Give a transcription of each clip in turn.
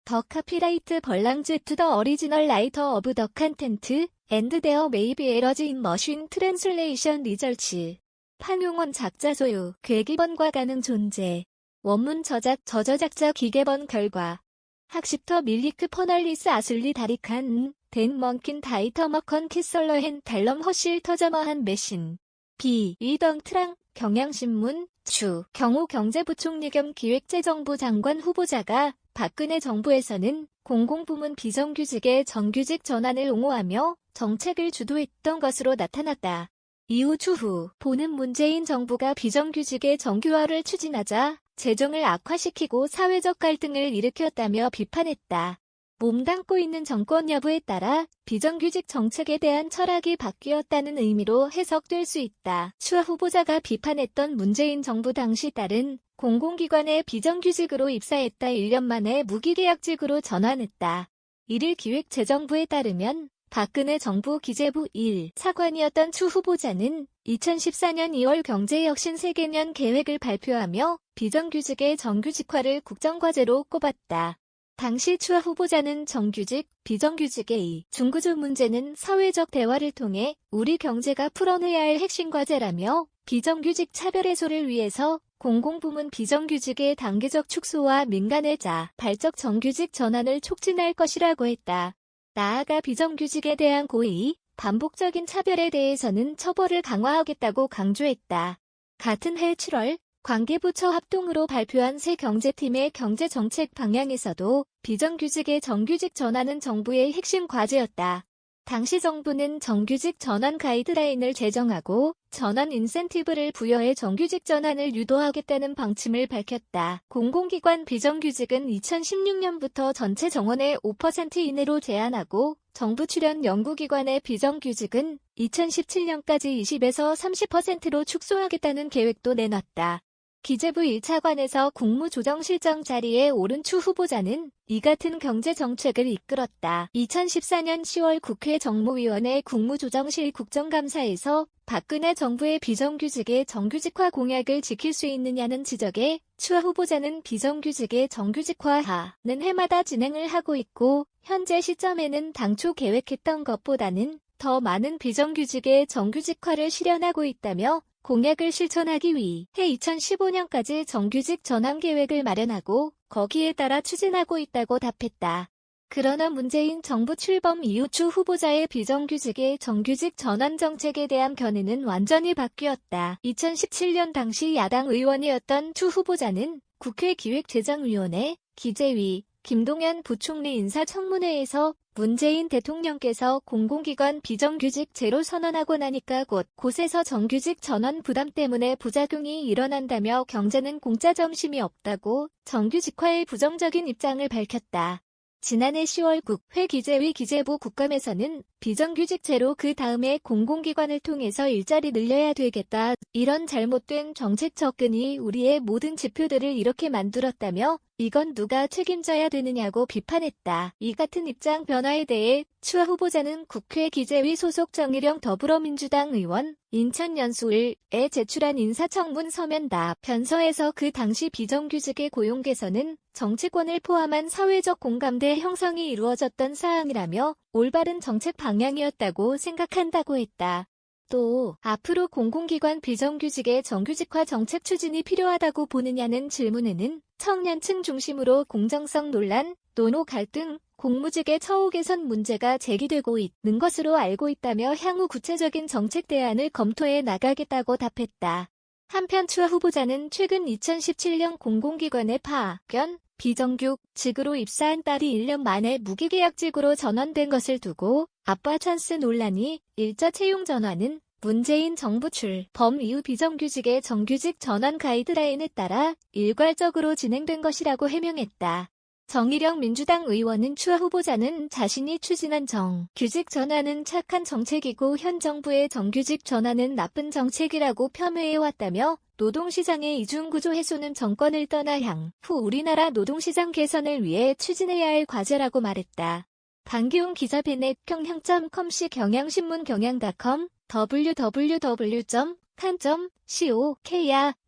더 카피라이트 벌랑즈 투 더 어리지널 라이터 오브 더 컨텐트 앤드 데어 메이비 에러즈 인 머신 트랜슬레이션 리저치. 판용원 작자 소유, 괴기번과 가능 존재. 원문 저작, 저저작자 기계번 결과. 학습터 밀리크 퍼널리스 아슬리 다리칸, 댄 먼킨 다이터 머컨 키설러헨 달럼 허실 터저머한 메신. 비. 이덩 트랑, 경향신문, 주. 경호 경제부총리 겸 기획재정부 장관 후보자가 박근혜 정부에서는 공공부문 비정규직의 정규직 전환을 옹호하며 정책을 주도했던 것으로 나타났다. 이후 추후 보는 문재인 정부가 비정규직의 정규화를 추진하자 재정을 악화시키고 사회적 갈등을 일으켰다며 비판했다. 몸담고 있는 정권 여부에 따라 비정규직 정책에 대한 철학이 바뀌었다는 의미로 해석될 수 있다. 추 후보자가 비판했던 문재인 정부 당시 딸은 공공기관에 비정규직으로 입사했다 1년 만에 무기계약직으로 전환했다. 이를 기획재정부에 따르면 박근혜 정부 기재부 1 차관이었던 추 후보자는 2014년 2월 경제혁신 세계년 계획을 발표하며 비정규직의 정규직화를 국정과제로 꼽았다. 당시 추 후보자는 정규직, 비정규직의 중구조 문제는 사회적 대화를 통해 우리 경제가 풀어내야 할 핵심 과제라며 비정규직 차별 해소를 위해서 공공부문 비정규직의 단계적 축소와 민간의 자발적 정규직 전환을 촉진할 것이라고 했다. 나아가 비정규직에 대한 고의, 반복적인 차별에 대해서는 처벌을 강화하겠다고 강조했다. 같은 해 7월 관계부처 합동으로 발표한 새 경제팀의 경제정책 방향에서도 비정규직의 정규직 전환은 정부의 핵심 과제였다. 당시 정부는 정규직 전환 가이드라인을 제정하고 전환 인센티브를 부여해 정규직 전환을 유도하겠다는 방침을 밝혔다. 공공기관 비정규직은 2016년부터 전체 정원의 5% 이내로 제한하고 정부 출연 연구기관의 비정규직은 2017년까지 20에서 30%로 축소하겠다는 계획도 내놨다. 기재부 1차관에서 국무조정실장 자리에 오른 추 후보자는 이 같은 경제정책을 이끌었다. 2014년 10월 국회 정무위원회 국무조정실 국정감사에서 박근혜 정부의 비정규직의 정규직화 공약을 지킬 수 있느냐는 지적에 추 후보자는 비정규직의 정규직화는 해마다 진행을 하고 있고 현재 시점에는 당초 계획했던 것보다는 더 많은 비정규직의 정규직화를 실현하고 있다며 공약을 실천하기 위해 2015년까지 정규직 전환 계획을 마련하고 거기에 따라 추진하고 있다고 답했다. 그러나 문재인 정부 출범 이후 추 후보자의 비정규직의 정규직 전환 정책에 대한 견해는 완전히 바뀌었다. 2017년 당시 야당 의원이었던 추 후보자는 국회 기획재정위원회, 기재위, 김동연 부총리 인사청문회에서 문재인 대통령께서 공공기관 비정규직 제로 선언하고 나니까 곳에서 정규직 전환 부담 때문에 부작용이 일어난다며 경제는 공짜 점심이 없다고 정규직화에 부정적인 입장을 밝혔다. 지난해 10월 국회 기재위 기재부 국감에서는 비정규직 제로 그 다음에 공공기관을 통해서 일자리 늘려야 되겠다. 이런 잘못된 정책 접근이 우리의 모든 지표들을 이렇게 만들었다며 이건 누가 책임져야 되느냐고 비판했다. 이 같은 입장 변화에 대해 추 후보자는 국회 기재위 소속 정일영 더불어민주당 의원, 인천 연수을에 제출한 인사청문 서면 답변서에서 그 당시 비정규직의 고용 개선은 정치권을 포함한 사회적 공감대 형성이 이루어졌던 사항이라며 올바른 정책 방향이었다고 생각한다고 했다. 또 앞으로 공공기관 비정규직의 정규직화 정책 추진이 필요하다고 보느냐는 질문에는 청년층 중심으로 공정성 논란, 노노 갈등, 공무직의 처우 개선 문제가 제기되고 있는 것으로 알고 있다며 향후 구체적인 정책 대안을 검토해 나가겠다고 답했다. 한편 추 후보자는 최근 2017년 공공기관의 파견, 비정규직으로 입사한 딸이 1년 만에 무기계약직으로 전환된 것을 두고 아빠 찬스 논란이 일자 채용 전환은 문재인 정부 출범 이후 비정규직의 정규직 전환 가이드라인에 따라 일괄적으로 진행된 것이라고 해명했다. 정일영 민주당 의원은 추 후보자는 자신이 추진한 정규직 전환은 착한 정책이고 현 정부의 정규직 전환은 나쁜 정책이라고 폄훼해왔다며 노동시장의 이중구조 해소는 정권을 떠나 향후 우리나라 노동시장 개선을 위해 추진해야 할 과제라고 말했다. 강기훈 기자 베넷 경향.com 경향신문 경향.com www.kan.co.kr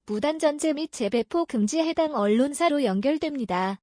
무단 전제 및 재배포 금지에 해당 언론사로 연결됩니다.